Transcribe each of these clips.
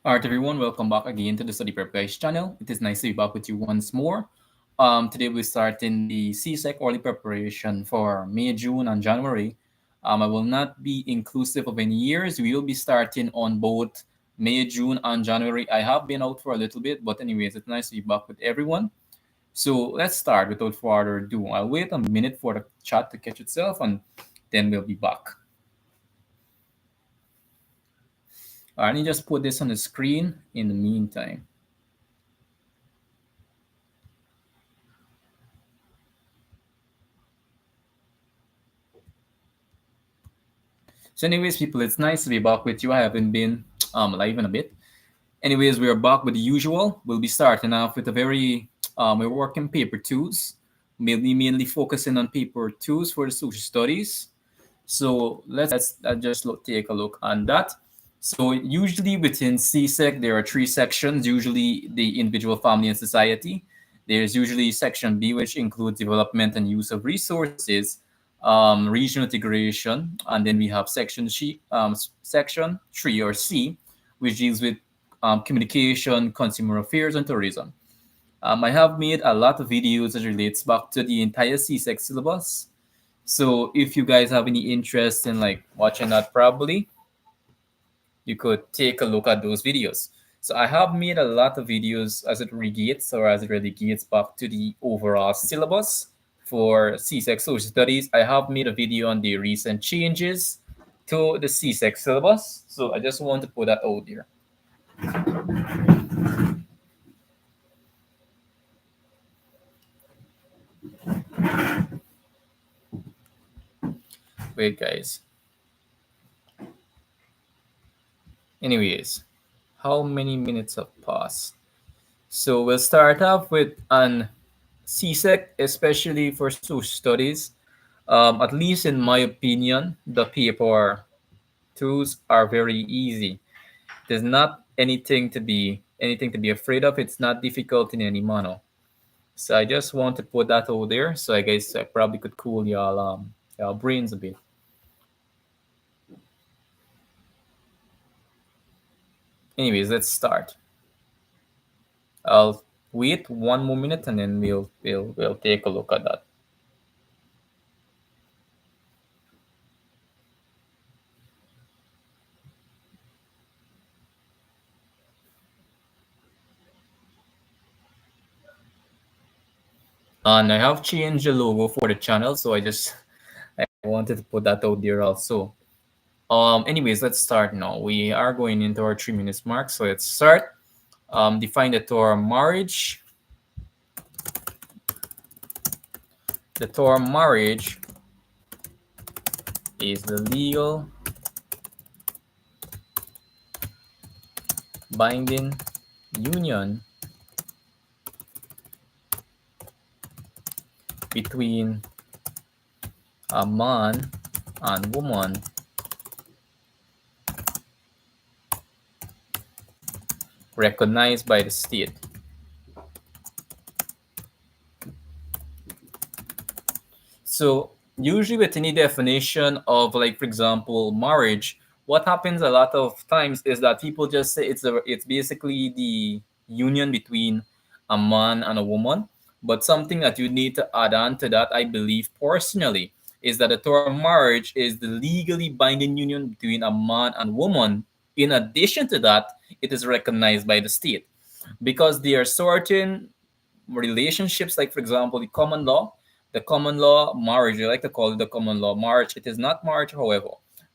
Alright, everyone, welcome back again to the Study Prep Guys channel. It is nice to be back with you once more. Today we're starting the CSEC early preparation for May, June, and January. I will not be inclusive of any years. We will be starting on both May, June, and January. I have been out for a little bit, but anyways, it's nice to be back with everyone. So let's start without further ado. I'll wait a minute for the chat to catch itself, and then we'll be back. Let me just put this on the screen in the meantime. So, anyways, people, it's nice to be back with you. I haven't been live in a bit. Anyways, we are back with the usual. We'll be starting off with a very we're working paper twos, mainly focusing on paper twos for the social studies. So let's just take a look on that. So usually within CSEC there are three sections. Usually the individual, family, and society. There's usually section B, which includes development and use of resources, regional integration, and then we have section 3 or C, which deals with communication, consumer affairs, and tourism. I have made a lot of videos that relates back to the entire CSEC syllabus. So if you guys have any interest in like watching that, probably you could take a look at those videos. So I have made a lot of videos as it regates or as it relegates back to the overall syllabus for CSEC Social Studies. I have made a video on the recent changes to the CSEC syllabus. So I just want to put that out there. Wait, guys. Anyways, how many minutes have passed? So we'll start off with an CSEC, especially for social studies. At least in my opinion, the paper twos are very easy. There's not anything to be afraid of. It's not difficult in any manner. So I just want to put that over there. So I guess I probably could cool y'all brains a bit. Anyways, let's start. I'll wait one more minute and then we'll take a look at that. And I have changed the logo for the channel, so I wanted to put that out there also. Anyways, let's start now. We are going into our 3 minutes mark, so let's start. Define the term marriage. The term marriage is the legal binding union between a man and woman recognized by the state. So usually with any definition of, like, for example, marriage, what happens a lot of times is that people just say it's basically the union between a man and a woman. But something that you need to add on to that, I believe personally, is that the term marriage is the legally binding union between a man and woman. In addition to that, it is recognized by the state because there are certain relationships, like for example, the common law marriage. They like to call it the common law marriage. It is not marriage, however.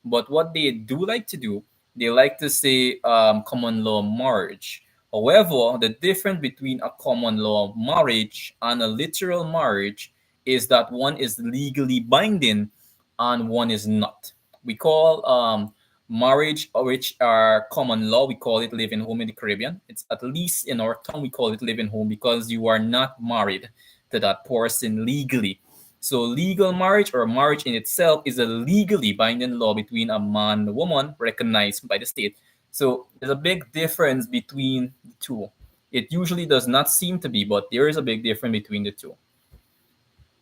But what they do like to do, they like to say common law marriage. However, the difference between a common law marriage and a literal marriage is that one is legally binding and one is not. We call marriage, which are common law, we call it living home in the Caribbean. It's, at least in our tongue, we call it living home because you are not married to that person legally. So legal marriage or marriage in itself is a legally binding law between a man and a woman recognized by the state. So there's a big difference between the two. It usually does not seem to be, but there is a big difference between the two.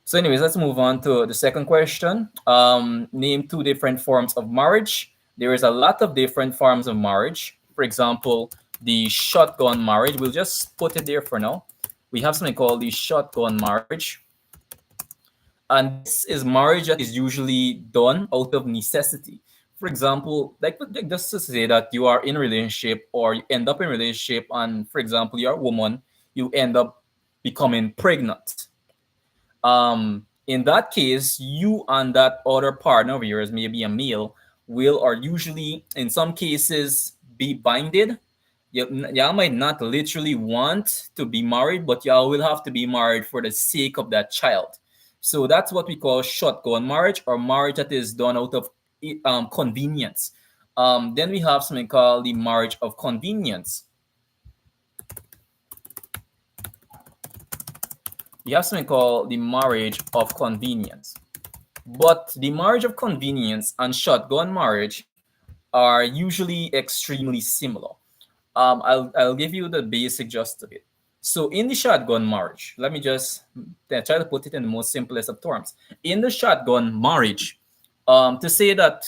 So, anyways, let's move on to the second question. Name two different forms of marriage. There is a lot of different forms of marriage. For example, the shotgun marriage. We'll just put it there for now. We have something called the shotgun marriage. And this is marriage that is usually done out of necessity. For example, like just to say that you are in a relationship or you end up in a relationship, and for example, you're a woman, you end up becoming pregnant. In that case, you and that other partner of yours, maybe a male, will or usually in some cases be binded. Y'all might not literally want to be married, but y'all will have to be married for the sake of that child. So that's what we call shotgun marriage, or marriage that is done out of convenience. Then we have something called the marriage of convenience. We have something called the marriage of convenience. But the marriage of convenience and shotgun marriage are usually extremely similar. I'll give you the basic gist of it. So in the shotgun marriage, let me just try to put it in the most simplest of terms. In the shotgun marriage, to say that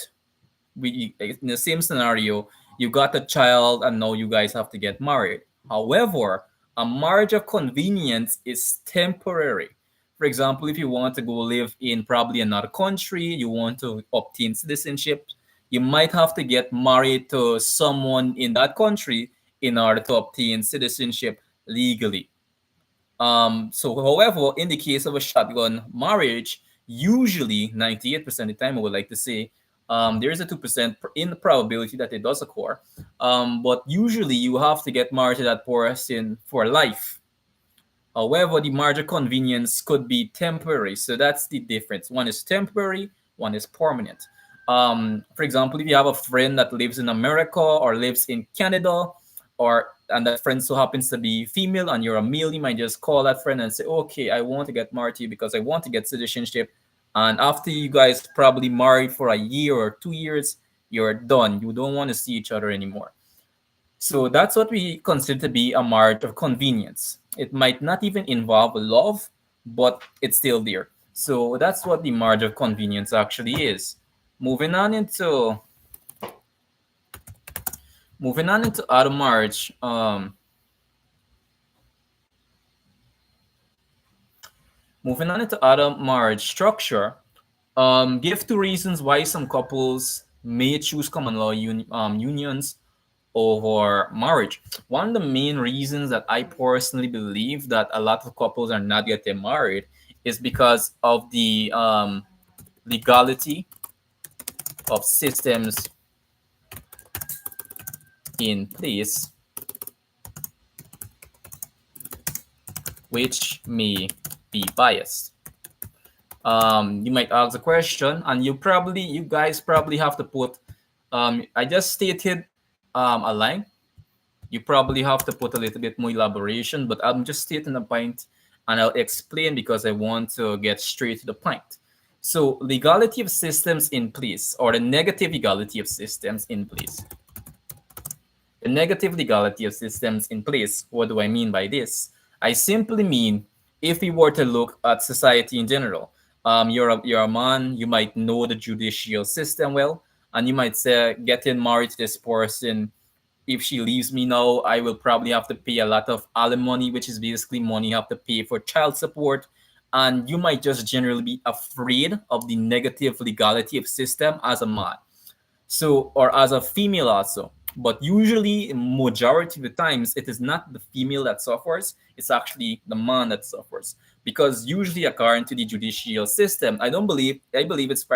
we in the same scenario, you got a child and now you guys have to get married. However, a marriage of convenience is temporary. For example, if you want to go live in probably another country, you want to obtain citizenship, you might have to get married to someone in that country in order to obtain citizenship legally. However, in the case of a shotgun marriage, usually 98% of the time, I would like to say, there is a 2% in the probability that it does occur. But usually, you have to get married to that person for life. However, the marriage of convenience could be temporary. So that's the difference. One is temporary, one is permanent. For example, if you have a friend that lives in America or lives in Canada, or and that friend so happens to be female and you're a male, you might just call that friend and say, "Okay, I want to get married to you because I want to get citizenship." And after you guys probably married for a year or 2 years, you're done. You don't want to see each other anymore. So that's what we consider to be a marriage of convenience. It might not even involve love, but it's still there. So that's what the marriage of convenience actually is. Moving on into moving on into other marriage. Moving on into other marriage structure. Give two reasons why some couples may choose common law unions over marriage. One of the main reasons that I personally believe that a lot of couples are not getting married is because of the legality of systems in place, which may be biased. You might ask a question, and you guys probably have to put. I just stated a line. You probably have to put a little bit more elaboration, but I'm just stating a point and I'll explain because I want to get straight to the point. So, legality of systems in place, or the negative legality of systems in place. The negative legality of systems in place, what do I mean by this? I simply mean if we were to look at society in general, you're a man, you might know the judicial system well, and you might say, getting married to this person, if she leaves me now, I will probably have to pay a lot of alimony, which is basically money you have to pay for child support. And you might just generally be afraid of the negative legality of system as a man. So, or as a female also. But usually, majority of the times, it is not the female that suffers, it's actually the man that suffers. Because usually, according to the judicial system, I believe it's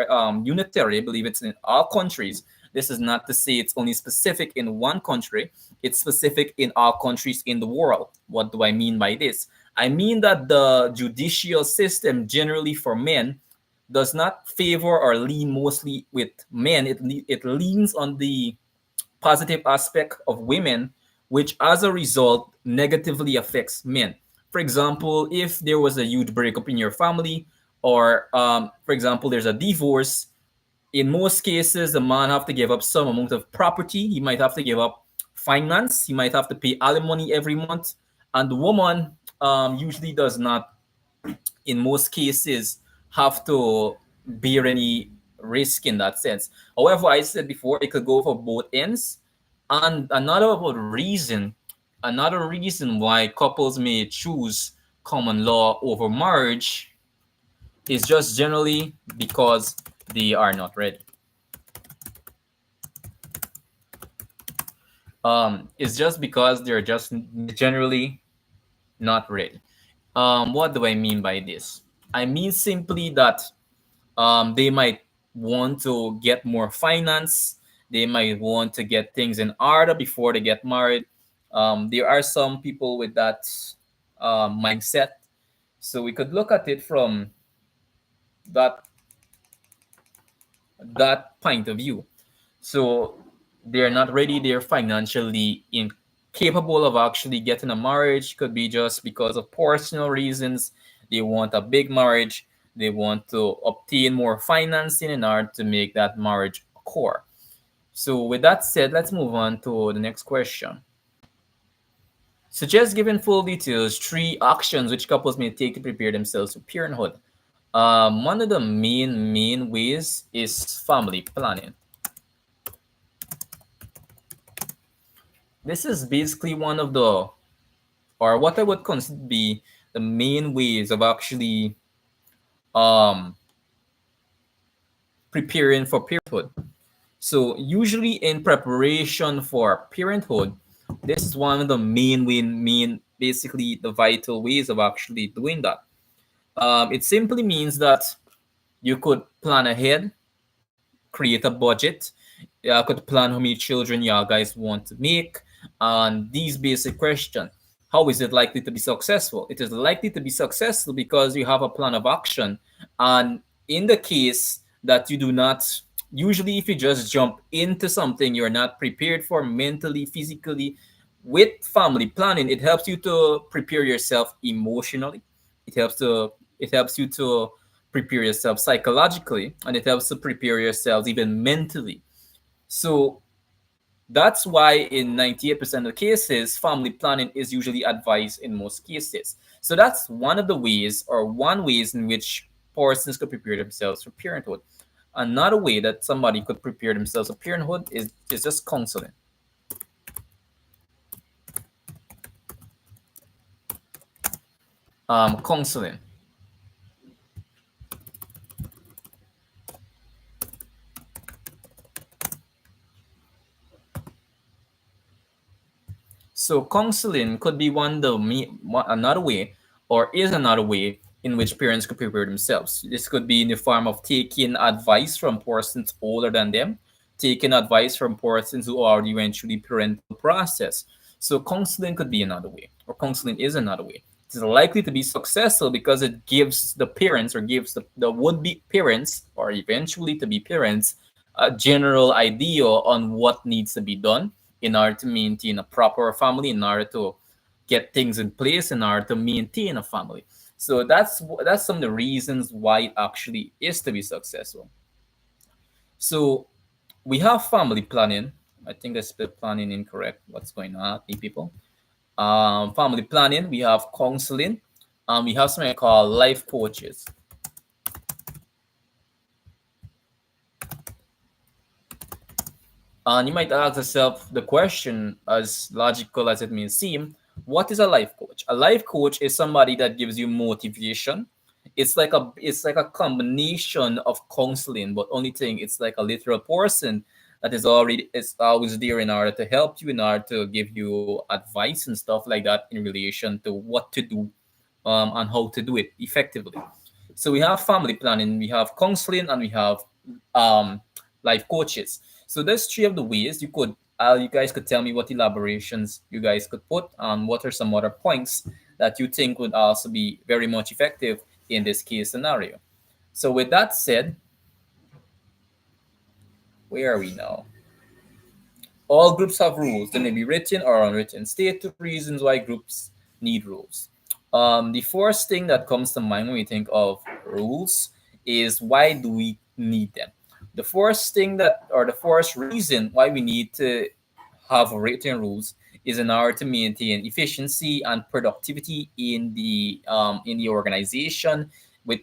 unitary, I believe it's in all countries. This is not to say it's only specific in one country, it's specific in all countries in the world. What do I mean by this? I mean that the judicial system, generally for men, does not favor or lean mostly with men. It leans on the positive aspect of women, which as a result negatively affects men. For example, if there was a huge breakup in your family, or for example, there's a divorce, in most cases, the man have to give up some amount of property. He might have to give up finance. He might have to pay alimony every month, and the woman usually does not, in most cases, have to bear any risk in that sense. However, I said before, it could go for both ends. And another reason why couples may choose common law over marriage is just generally because they are not ready. It's just because they're just generally not ready. What do I mean by this? I mean simply that they might want to get more finance. They might want to get things in order before they get married. There are some people with that mindset. So we could look at it from that point of view. So they're not ready. They're financially incapable of actually getting a marriage. Could be just because of personal reasons. They want a big marriage. They want to obtain more financing in order to make that marriage a core. So with that said, let's move on to the next question. Suggest giving full details, three actions which couples may take to prepare themselves for parenthood. One of the main ways is family planning. This is basically one of the, or what I would consider to be the main ways of actually um, preparing for parenthood. So usually in preparation for parenthood, this is one of the main basically the vital ways of actually doing that. It simply means that you could plan ahead, create a budget. You could plan how many children you guys want to make, and these basic questions. How is it likely to be successful? It is likely to be successful because you have a plan of action. And in the case that you do not, usually if you just jump into something you're not prepared for mentally, physically, with family planning, it helps you to prepare yourself emotionally. It helps to it helps you to prepare yourself psychologically, and it helps to prepare yourselves even mentally. So that's why in 98% of cases, family planning is usually advised in most cases. So that's one of the ways, or one ways in which persons could prepare themselves for parenthood. Another way that somebody could prepare themselves for parenthood is just counseling. Counseling. So counseling could be another way, or is another way in which parents could prepare themselves. This could be in the form of taking advice from persons older than them, taking advice from persons who already went through the parental process. So counseling could be another way, or counseling is another way. It's likely to be successful because it gives the parents, or gives the would-be parents, or eventually to be parents, a general idea on what needs to be done in order to maintain a proper family, in order to get things in place, in order to maintain a family. So that's some of the reasons why it actually is to be successful. So we have family planning. I think I spelled planning incorrect. What's going on, people? Family planning. We have counseling. We have something called life coaches. And you might ask yourself the question, as logical as it may seem, what is a life coach? A life coach is somebody that gives you motivation. It's like a combination of counseling, but only thing it's like a literal person that is always there in order to help you, in order to give you advice and stuff like that in relation to what to do, and how to do it effectively. So we have family planning, we have counseling, and we have um, life coaches. So there's three of the ways you guys could tell me what elaborations you guys could put on what are some other points that you think would also be very much effective in this case scenario. So with that said, where are we now? All groups have rules. They may be written or unwritten. State two reasons why groups need rules. The first thing that comes to mind when we think of rules is, why do we need them? The first thing that, or the first reason why we need to have written rules is in order to maintain efficiency and productivity in the organization,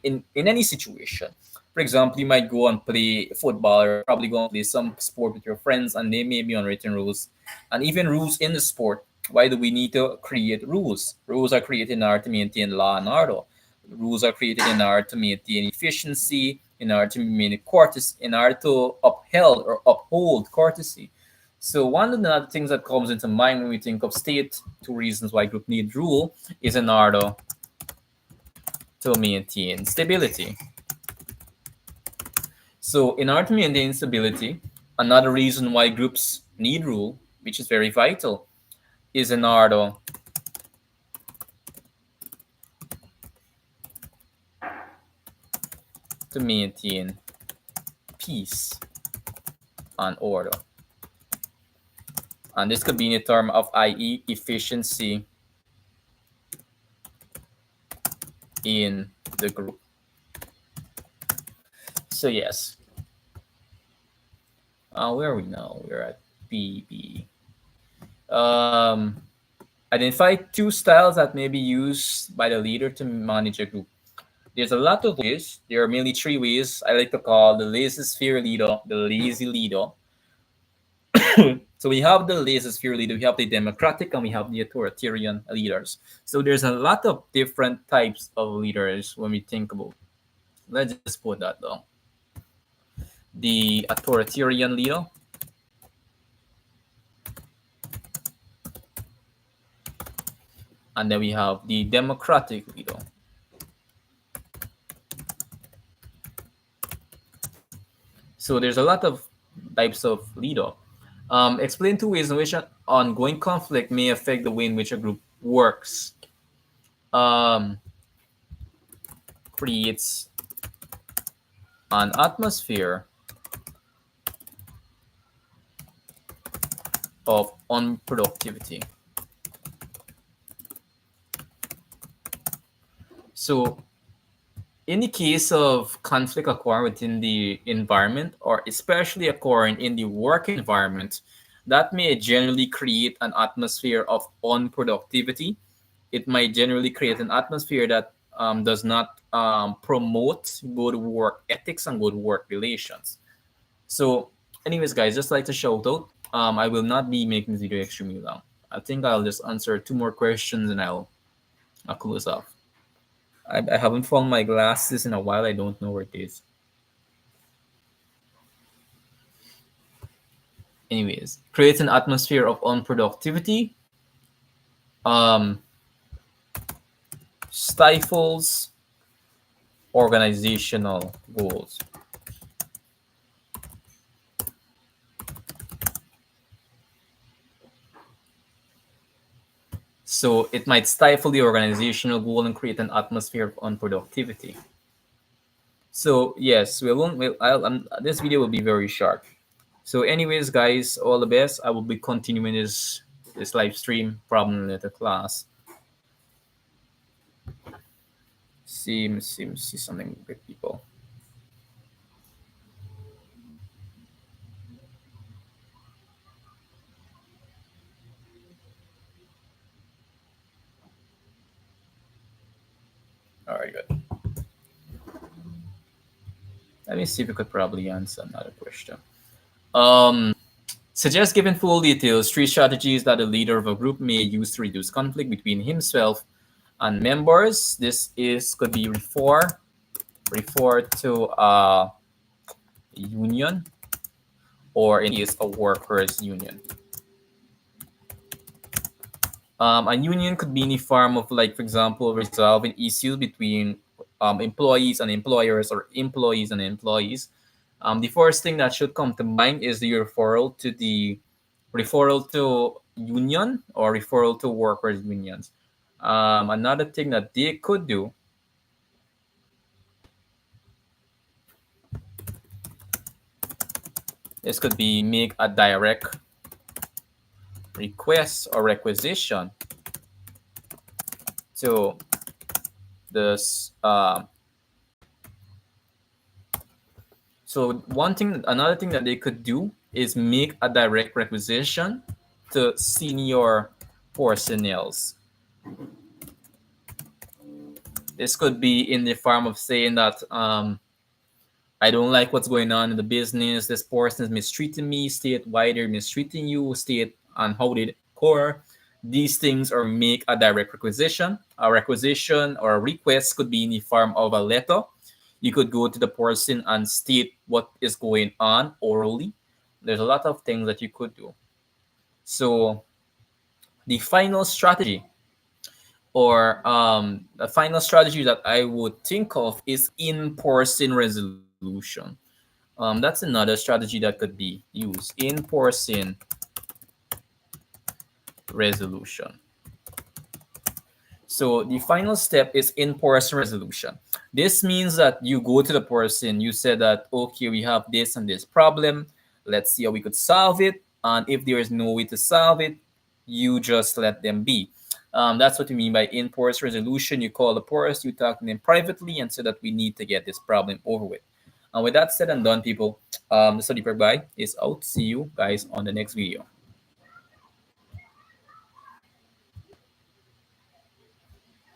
in any situation. For example, you might go and play football, or probably go and play some sport with your friends, and they may be unwritten rules, and even rules in the sport. Why do we need to create rules? Rules are created in order to maintain law and order. Rules are created in order to maintain efficiency, in order to maintain courtesy, in order to uphold courtesy. So one of the other things that comes into mind when we think of state, two reasons why group need rule, is in order to maintain stability. So in order to maintain stability, another reason why groups need rule, which is very vital, is in order to maintain peace and order. And this could be in the term of, i.e., efficiency in the group. So yes, where are we now? We're at BB. Um, Identify two styles that may be used by the leader to manage a group. There's a lot of ways. There are mainly three ways I like to call the laissez-faire leader, the lazy leader. So we have the laissez-faire leader, we have the democratic, and we have the authoritarian leaders. So there's a lot of different types of leaders when we think about. Let's just put that down. The authoritarian leader, and then we have the democratic leader. So there's a lot of types of leader. Explain two ways in which an ongoing conflict may affect the way in which a group works. Um, Creates an atmosphere of unproductivity. So in the case of conflict occurring within the environment, or especially occurring in the work environment, that may generally create an atmosphere of unproductivity. It might generally create an atmosphere that does not promote good work ethics and good work relations. So, anyways, guys, just like to shout out, I will not be making this video extremely long. I think I'll just answer two more questions and I'll close off. I haven't found my glasses in a while. I don't know where it is. Anyways, creates an atmosphere of unproductivity, um, stifles organizational goals. So it might stifle the organizational goal and create an atmosphere of unproductivity. So yes, we won't. This video will be very short. So, anyways, guys, all the best. I will be continuing this live stream problem letter class. See something with people. All right, good. Let me see if we could probably answer another question. Suggest given full details, three strategies that a leader of a group may use to reduce conflict between himself and members. This is could be refer to a union, or in case a workers union. A union could be in the form of, like, for example, resolving issues between employees and employers, or employees and employees. The first thing that should come to mind is the referral to union, or referral to workers unions. Another thing that they could do, this could be make a direct request or requisition to this. So another thing that they could do is make a direct requisition to senior personnel. This could be in the form of saying that I don't like what's going on in the business. This person is mistreating me. State why they're mistreating you. State on how they occur. These things or make a direct requisition. A requisition or a request could be in the form of a letter. You could go to the person and state what is going on orally. There's a lot of things that you could do. So the final strategy the final strategy that I would think of is in-person resolution. That's another strategy that could be used. In-person resolution. So the final step is in-person resolution. This means that you go to the person, you say that, okay, we have this and this problem. Let's see how we could solve it. And if there is no way to solve it, you just let them be. That's what you mean by in-person resolution. You call the person, you talk to them privately and say that we need to get this problem over with. And with that said and done, people, the study per guy is out. See you guys on the next video.